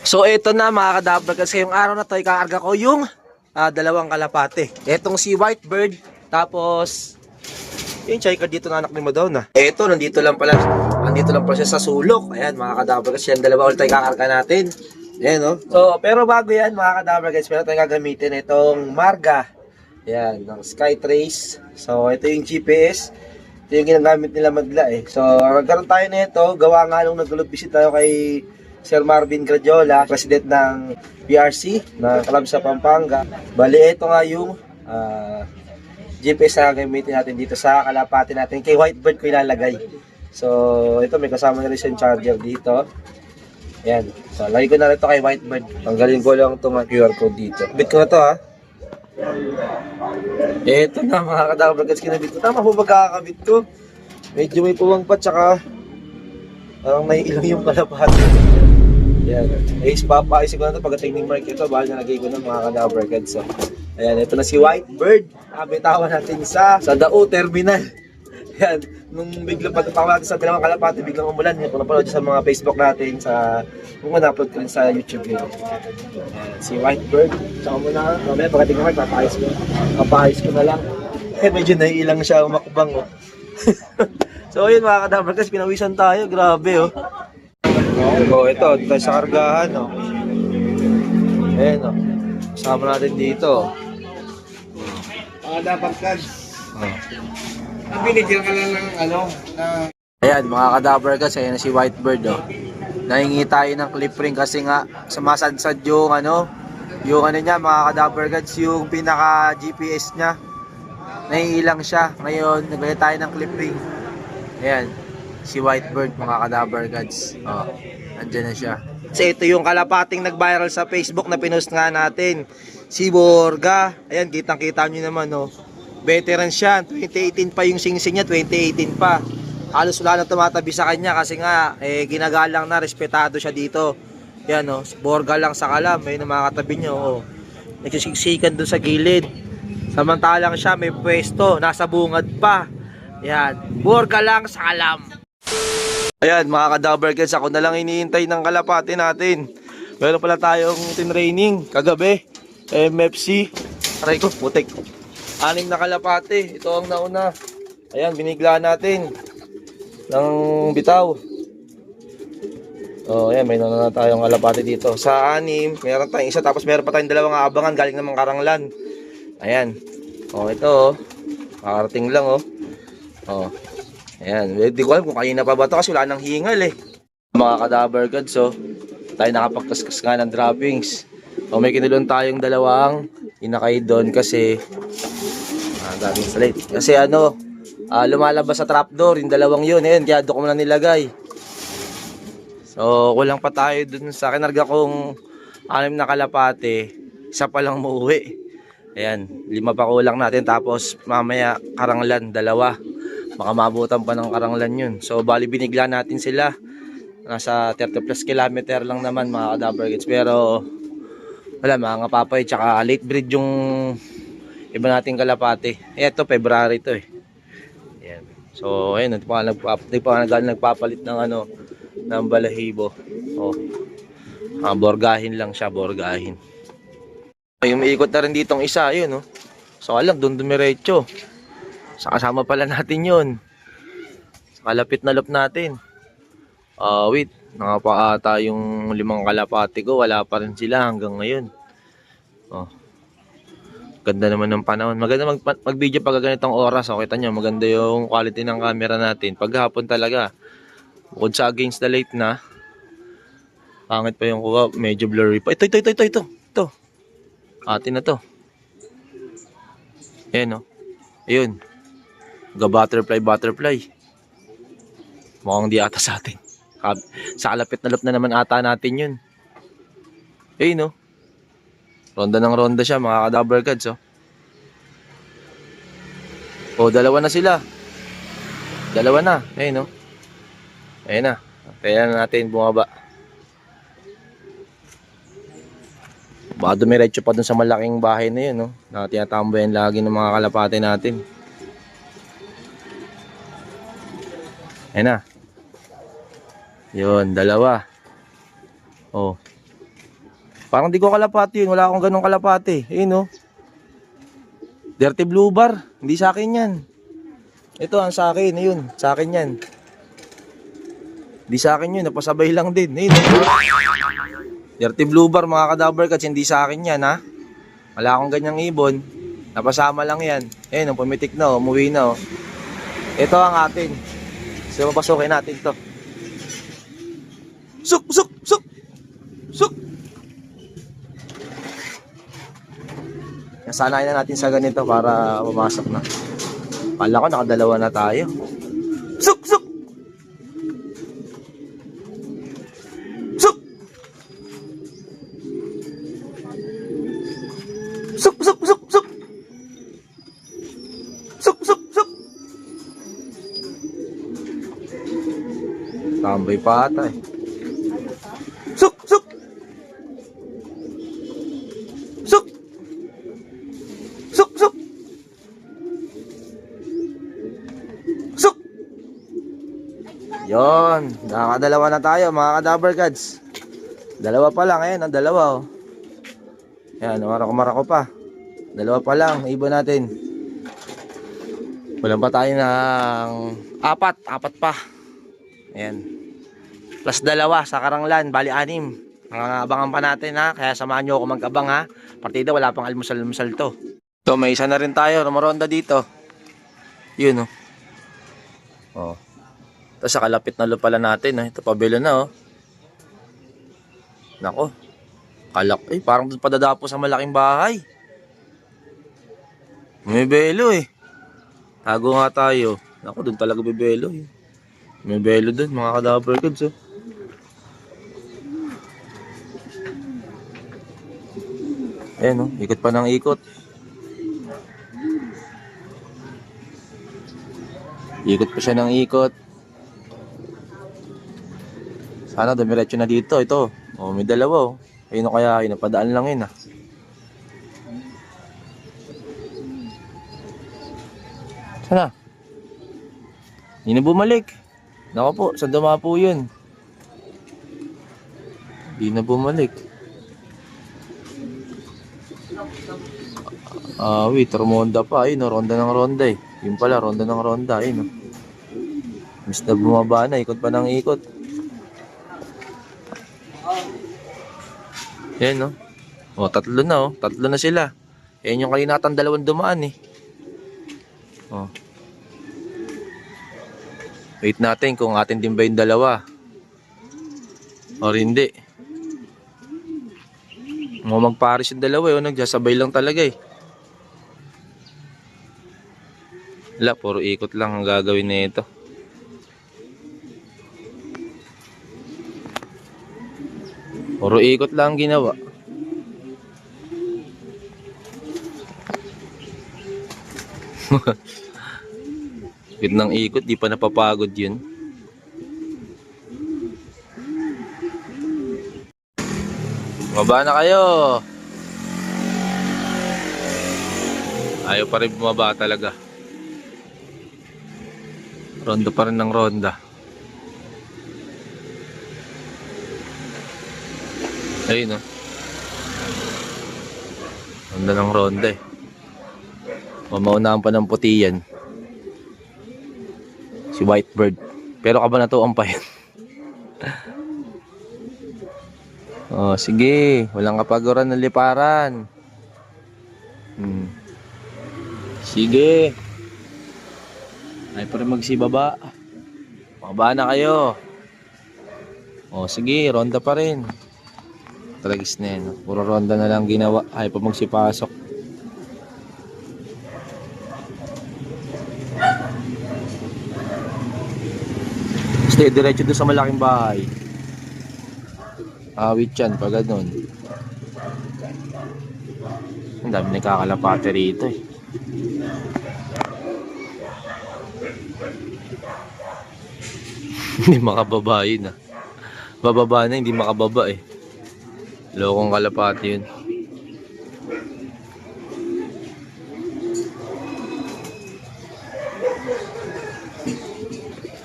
So ito na mga kadabber, kasi yung araw na to ikakarga ko yung dalawang kalapate. Etong si Whitebird, tapos yung Chika dito na anak ni Madonna na. Eto, nandito lang pala siya sa sulok. Ayan mga kadabber, kasi yan dalawa ulit tayo kakarga natin. Ayan no. So pero bago yan mga kadabber guys, meron tayong gagamitin itong Marga. Ayan, ng Skytrace. So ito yung GPS. Ito yung ginagamit nila madla eh. So nagkaroon tayo nito, gawa nga nung nag-visit tayo kay Sir Marvin Gradiola, president ng PRC na club sa Pampanga. Bali, ito nga yung GPS na gagamitin natin dito sa kalapati natin. Kay Whitebird ko ilalagay. So, ito may kasama na rin siyang charger dito. Ayan. So, lagay ko na rin ito kay Whitebird. Tanggalin ko lang itong QR code dito. Bit ko na ito ha. Ito na mga kadabbergats, kinabit ko. Tama po magkakabit ko. Medyo may puwang pa, tsaka parang naiilang yung kalapati. Ayan. Papaisip ko na ito pagdating ng mark ito. Bahal na lagay ko ng mga kadabbergats. So, ayan, ito na si Whitebird. Bitawan natin sa Dao Terminal. Ayan, nung biglang pagkatawa natin sa dalawang kalapati, biglang umulan. Kung napanood sa mga Facebook natin, kung na-upload ko rin sa YouTube yun. Ayan, si Whitebird. Tsaka muna, mamaya pagdating ng mark, papayos ko na lang. Medyo naiilang siya umakbang. Oh. So ayun mga kadabbergats, pinawisan tayo. Grabe oh. So ito tayo sa kargahan. Oh. Ayan oh. Kasama natin dito. Kadabbergats. Binigyan ka lang ng ano, na... Ayan mga kadabbergats, ayan na si Whitebird oh. Nahingi tayo ng clip ring kasi nga sumasadsad yung yung niya mga kadabbergats, yung pinaka GPS niya. Naiilang siya. Ngayon naglagay tayo ng clip ring. Ayan si Whitebird mga kadabbergats. Oh, andyan na siya. Kasi ito yung kalapating nag-viral sa Facebook na pinost nga natin. Si Borga. Ayan, kitang-kita nyo naman, oh. Veteran siya. 2018 pa yung singsing niya, 2018 pa. Halos wala na tumatabi sa kanya kasi nga, ginagalang na, respetado siya dito. Ayan, oh. Borga lang sa kalam. Ayun ang mga katabi nyo, oh. Nagsisiksikan doon sa gilid. Samantalang siya, may pwesto. Nasa bungad pa. Ayan. Borga lang sa kalam. Ayan mga kadabbergats, ako na lang iniintay ng kalapati natin. Meron pala tayong tinraining kagabi, MFC. Aray ko, putik. 6 na kalapati, ito ang nauna. Ayan, binigla natin ng bitaw. Oh, ayan, may nauna tayong kalapati dito. Sa 6, meron tayong isa, tapos meron pa tayong 2 aabangan galing ng Karanglan. Ayan. Oh, ito oh. Makarating lang oh. Oh. Ayan, hindi ko alam kung kanina pa ba ito kasi wala nang hingal eh. Mga kadabbergats, so tayo nakapagkaskas nga ng droppings. So may kinulong tayong 2 inakay doon kasi daming slate. Kasi lumalabas sa trapdoor yung 2 yun. Ayan, kaya doon ko muna nilagay. So kulang pa tayo doon sa kinarga kong 6 na kalapate. Isa pa lang muuwi. Ayan, 5 pa kulang natin, tapos mamaya Karanglan 2. Baka mabutan pa ng Karanglan yun. So bali binigla natin sila. Nasa 30 plus kilometer lang naman mga kadabbergats. Pero wala, mga papay tsaka late breed yung iba nating kalapati. Ito February to eh. Ayan. So ayun, hindi pa nagpapalit ng ng balahibo. Oh. Borgahin lang siya, borgahin. Yung umiikot na rin ditong isa, yun oh. So alam, doon dumiretso. Sa kasama pala natin yun. Sa kalapit na loop natin. Wait. Nakapaata yung 5 kalapati ko. Wala pa rin sila hanggang ngayon. Oh. Ganda naman ng panahon. Maganda mag-video pag ganitong oras. O, kita nyo, maganda yung quality ng camera natin. Paghapon talaga. Bukod sa against the light na. Pangit pa yung kuha. Medyo blurry pa. Ito. Atin na to. Ayan o. Ayun. Butterfly. Mukhang di ata sa atin. Sa kalapit na loop na naman ata natin yun. Ayun no. Ronda ng ronda siya mga kadabbergats oh. Oh, 2 na sila. 2 na. Ayun no. Ayun na. Kaya na natin bumaba. Baka dumiretso pa dun sa malaking bahay na yun no. Na tinatambayan lagi ng mga kalapate natin. Ayan na. Yun, 2. Oh. Parang di ko kalapati yun. Wala akong ganong kalapati. Ayun, oh. Dirty blue bar. Hindi sa akin yan. Ito ang sa akin. Ayun. Sa akin yan. Hindi sa akin yun. Napasabay lang din. Ayun, oh. Dirty blue bar mga kadaber cats. Hindi sa akin yan, ha. Wala akong ganyang ibon. Napasama lang yan. Ayun, oh, pumitik na, oh. Umuwi na, oh. Ito ang atin. So, papasukin natin to. Suk! Suk! Suk! Suk! Nasanayin na natin sa ganito para pumasok na. Kala ko nakadalawa na tayo. Suk! Suk! Suk! Suk! Suk! Suk! Suk! Suk! Suk! Suk! Tambay pa ata eh. Suk! Suk! Suk! Suk! Suk! Suk! Yon, nakakadalawa na tayo mga kadaber cats. Dalawa pa lang, ayan ang dalawa, oh. Yan, marako pa. Dalawa pa lang, ibon natin. Walang pa tayo ng apat pa. Ayan. Plus dalawa sa Karanglan, bali 6. Abangan pa natin, ha. Kaya samahan nyo ako mag-abang, ha. Partida wala pang almusal-almusal to. So may isa na rin tayo, rumoronda dito. Yun, oh. Oh. Ito sa kalapit na lupala natin, ito pabelo na, oh. Nako. Parang doon padadapo sa malaking bahay. May belo eh. Tago nga tayo. Nako, doon talaga may belo eh. May belo doon, mga kadaver cats, oh. Ayan, oh, ikot pa ng ikot. Ikot pa siya ng ikot. Sana dumiretso na dito, ito. Oh, may dalawa, oh. Ayun, kaya napadaan lang yun, ah. Sana? Hindi na bumalik. Nako po, saan dumapo yun? Hindi na bumalik. Wait, rumonda pa. Ayun, ronda ng ronda eh. Yun pala, ronda ng ronda. Ayun, oh. Miss na bumaba na, ikot pa ng ikot. Ayan, no? Oh, tatlo na, oh. Tatlo na sila. Ayan yung kalinatan, dalawang dumaan, eh. Oh. Wait natin kung atin din ba yung dalawa. Or hindi. Magpares yung dalawa, eh. Nagsasabay lang talaga, eh. Wala, puro ikot lang ang gagawin na ito. Puro ikot lang ang ginawa. Ikot ng ikot, di pa napapagod yun. Bumaba na kayo. Ayaw pa rin bumaba talaga. Ronda pa rin ng ronda. Ayun, oh. Ronda ng ronda eh. Maunahan pa ng puti yan. Si Whitebird. Pero kabanatuan pa yan. Oh, sige. Walang kapaguran ng liparan. Sige. Ay pa rin magsibaba. Mababa na kayo. Oh, sige. Ronda pa rin. Tragis na yan. Puro ronda na lang ginawa. Ay pa magsipasok. Stay diretso doon sa malaking bahay. Awit yan pag ganun. Ang dami nagkakalapate rito eh. Hindi makababa yun, ah. Bababa na, hindi makababa eh. Lokong kalapate yun.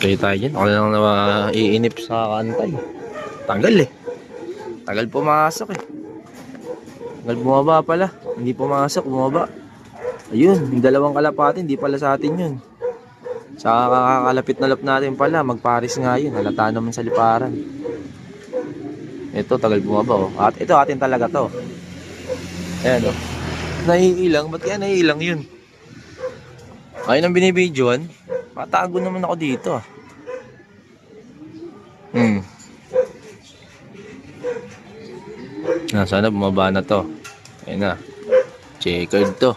Kaya tayo dyan. Ako lang na iinip sa kantay. Tagal eh. Tagal pumasok eh. Bumaba pala. Hindi pumasok, bumaba. Ayun, yung dalawang kalapati, hindi pala sa atin yun. Sa kakalapit na lap natin pala, magparis nga yun. Halata naman sa liparan. Ito, tagal bumaba oh. At ito, atin talaga to. Ayan oh. Naiilang, ba't kaya naiilang yun? Ayun ang binibidyoan. Patago naman ako dito ah. Sana bumaba na to. Ayun na. Checkered to.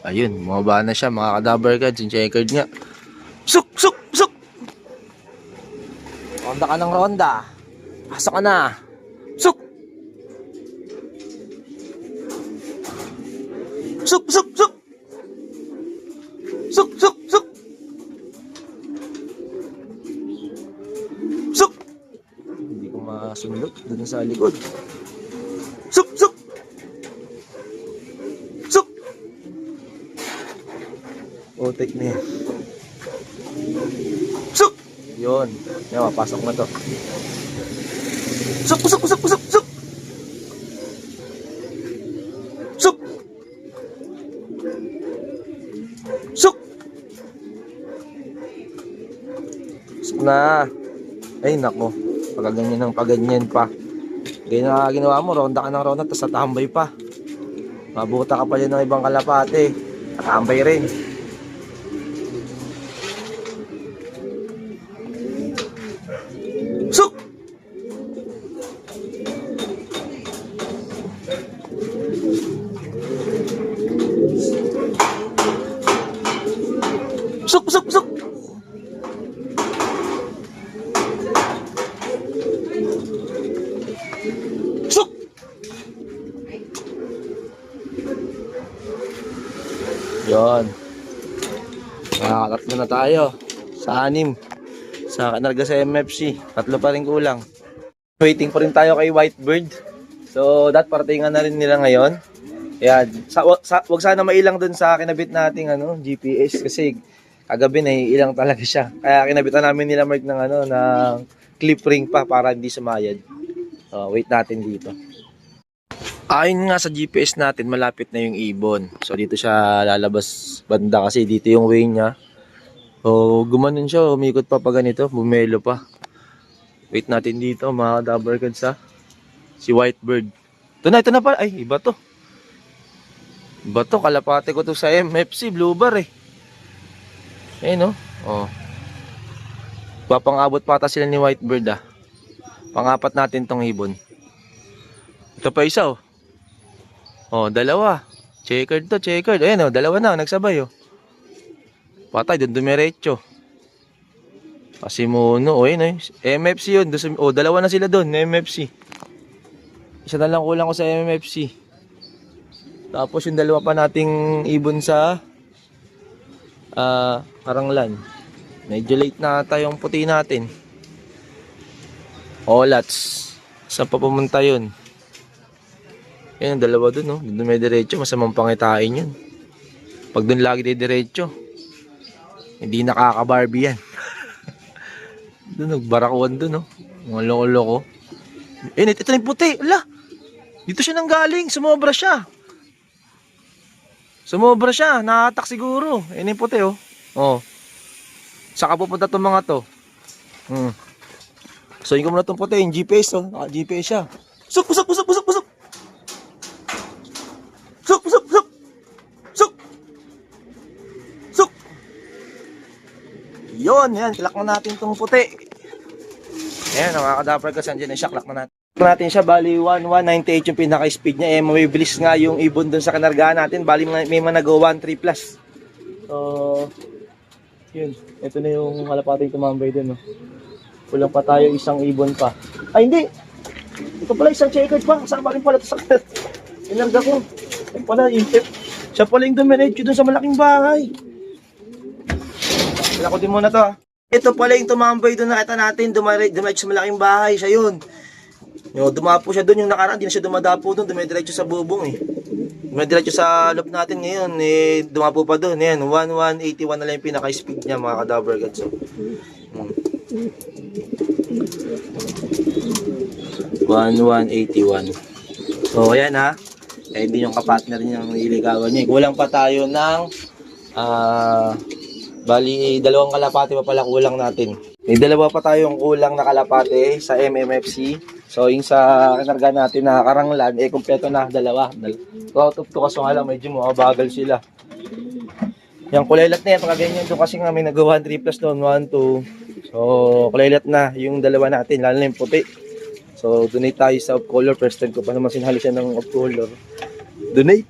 Ayun, bumaba na siya mga kadabar cards. Yung checkered nga. Suk! Suk! Suk! Ronda ka ng ronda. Pasok ka na. Suk! Suk! Suk! Suk! Suk! Suk! Suk! Suk! Hindi ko masundot dun sa likod. Suk! Suk! Suk! Oh, take na yan. Suk! Yun. Yan, mapasok na to. Suk! Suk! Suk! Suk! Suk! Suk! Suk! Suk na. Ay, nako. Pagkaganyan ng paganyan pa. Ganyan na ginawa mo, ronda ka ng ronda, tapos natambay pa. Mabuta ka pa yun ng ibang kalapate. Natambay rin. Suk! Suk! Suk! Suk! Suk! Yun. Nakakatatlo na tayo. Sa 6. Sa kanarga sa MFC. 3 pa rin kulang. Waiting pa rin tayo kay Whitebird. So, paratingan na rin nila ngayon. Kaya, wag sana mailang dun sa kinabit nating GPS. Kasi, kagabi naiilang talaga siya. Kaya kinabitan namin nila Mark ng ng clip ring pa para hindi sumayad. Wait natin dito. Ayon nga sa GPS natin, malapit na yung ibon. So dito siya lalabas banda kasi dito yung way niya. So gumanon siya, umikot pa ganito, bumelo pa. Wait natin dito mga dabber cards ha. Si Whitebird. Ito na pa. Ay, iba to. Iba to, kalapate ko to sa MFC, Blue Bar eh. Ayun oh. Papang-abot pata sila ni Whitebird ah. Pang-apat natin tong ibon. Ito pa isa oh. Oh, dalawa. Checkered to, checkered. Ayun oh, dalawa na, nagsabay oh. Patay, doon dumiretso. Pasimuno, oh yun eh. MFC yun. Oh, dalawa na sila doon, MFC. Isa na lang kulang ko sa MFC. Tapos yung dalawa pa nating ibon sa Karanglan. Medyo late na tayong puti natin. Olats. Saan pa pumunta yun? Yan ang dalawa dun, no? Doon may diretso, masamang pangitain yun. Pag doon lagi diretso, hindi nakaka-Barbie yan. Doon nagbarakuan doon, no? Mga loko-loko. Ito na yung puti. Ala! Dito siya nanggaling. Sumobra siya. Nakatak siguro. Yan yung puti, oh. Oh. Saka pupunta itong mga to. So, yung muna itong puti. Yung GPS, oh. Naka-GPS siya. Suk! Suk! Suk! Suk! Suk! Suk! Suk! Suk! Suk! Suk! Yun, yan. Kilak na natin itong puti. Ayan, nakakadapper kasi andyan na siya. Kilak na natin siya. Bali, 1198 yung pinaka-speed niya. Mabilis nga yung ibon dun sa kanargaan natin. Bali, may mga nag-13 plus. So, yun. Ito na yung halapating tumambay dun. No? Kulang pa tayo isang ibon pa. Ay, hindi. Ito pala isang checkered pa. Kasama rin pala ito sa inarga ko. Ay pala, siya pala yung dumiretso dun sa malaking bahay. Wala ko din muna to. Ito pala yung tumambay dun nakita natin. Dumiretso sa malaking bahay. Siya yun. Dumapo siya dun yung nakaraan. Hindi na siya dumadapo dun. Dumiretso sa bubong eh. Dumiretso sa loop natin ngayon. Dumapo pa dun. Ayan, 1181 na lang yung pinaka-speed niya mga kadabber gods. 1181. So ayan ha. Eh, hindi yung kapartner niya ang nililigawan niya. Kulang pa tayo ng, bali, dalawang kalapate pa pala kulang natin. May dalawa pa tayong kulang na kalapate sa MMFC. So, yung sa kinarga natin na karanglan, eh, kumpleto na, dalawa. So, out of 2 kaso nga lang, medyo mabagal sila. Yung kulaylat na yan, pagkaganyan doon kasi nga may nagawa 3 plus doon, 1, 2. So, kulaylat na yung dalawa natin, lalo na yung puti. So, donate tayo sa off-color. First time ko pa naman sinahali siya ng off-color. Donate.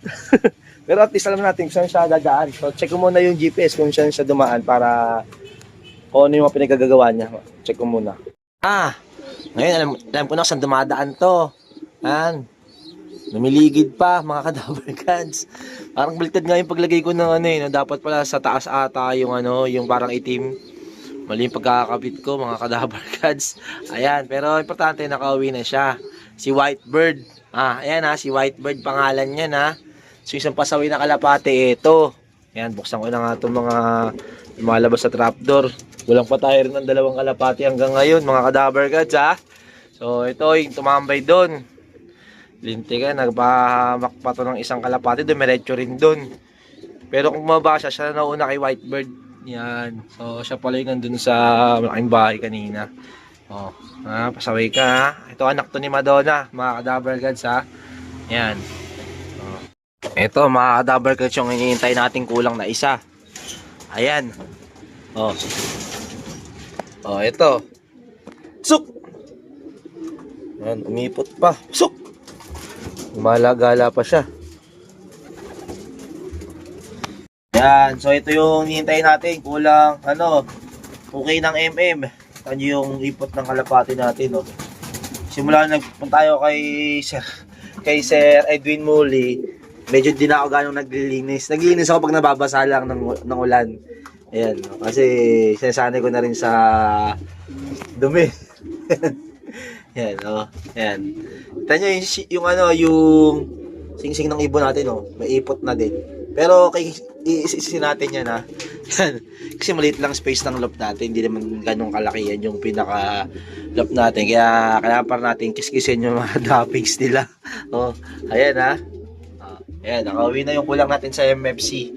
Pero at least alam natin kung saan siya dadaan. So, check ko muna yung GPS kung saan siya dumaan para kung ano yung mga pinagagagawa niya. Check ko muna. Ngayon alam ko na saan dumadaan to. Yan. Lumiligid pa, mga kadabarkads. Parang baliktad nga yung paglagay ko ng ano eh. Na dapat pala sa taas ata yung ano, yung parang itim. Mali yung pagkakabit ko, mga kadabarkads. Ayan, pero importante nakauwi na siya. Si Whitebird. Ayan si Whitebird pangalan niya na. So isang pasawi na kalapate ito. Ayan, buksan ko na nga itong mga lumalabas sa trapdoor. Walang pa tayo rin ng dalawang kalapate hanggang ngayon, mga kadabarkads ha. So ito yung tumambay doon. Lintigan, nagpahamak pa to ng isang kalapate, dumiretso rin doon. Pero kung mabasa siya nauna kay Whitebird. Yan. So siya pala yung nandun sa malaking bahay kanina. Pasaway ka ha. Ito anak to ni Madonna, mga kadabarkads ha. Yan. Ito mga kadabarkads yung hinihintay nating kulang na isa. Ayan. Ito. Suk! Yan, umipot pa. Suk! Umalagala pa siya. Yan, so ito yung hinihintay natin. Kulang, okay ng MM. Ano yung ipot ng kalapati natin, Simula nagpunta tayo kay Sir Edwin Muli. Medyo di na ako ganong naglilinis. Naglilinis ako pag nababasa lang ng ulan. Ayan, kasi sinasanay ko na rin sa dumi. Yan, ayan. Kita nyo yung singsing ng ibon natin, may ipot na din. Pero iisisi natin yan, Yan. Kasi maliit lang space ng loft natin, hindi naman ganong kalaki yan yung pinaka loft natin. Kaya kailangan para natin kiskisin yung mga droppings nila. Ayan, Ayan, nakauwi na yung kulang natin sa MFC.